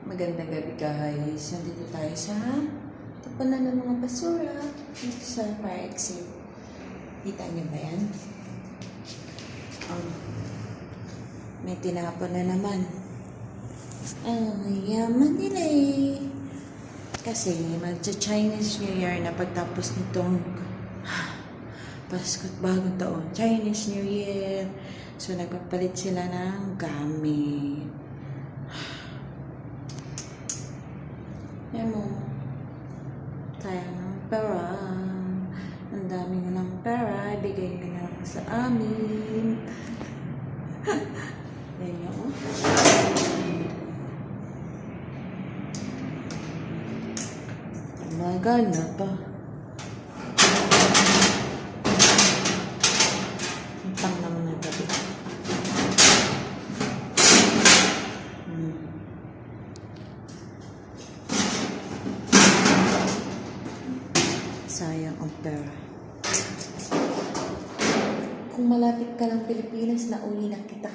Magandang gabi guys. Nandito tayo sa tapanan ng mga basura dito sa fire exit. Kita niyo ba yan? May tinapon na naman. Ang yaman nila eh. Kasi magcha-Chinese New Year na pagtapos nitong Pasko't bagong taon. Chinese New Year. So nagpapalit sila ng gamit. Yan mo. Sayang ng pera. Ang dami na ng pera. Ibigay ko na lang sa amin. Yan yun. Magana pa. Tang naman ng gabi. Sayang ang pera. Kung malapit ka ng Pilipinas, nauli na kita.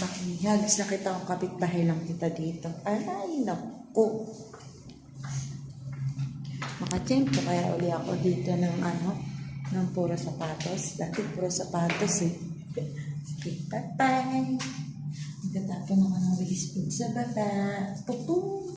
Makihagis na kita ang kapitbahay lang kita dito. Ay, naku. Makatiyempo kaya uli ako dito ng puro sapatos. Dati puro sapatos eh. Sige, bye-bye. Magtatapon naman ang walis sa baba. Pupu!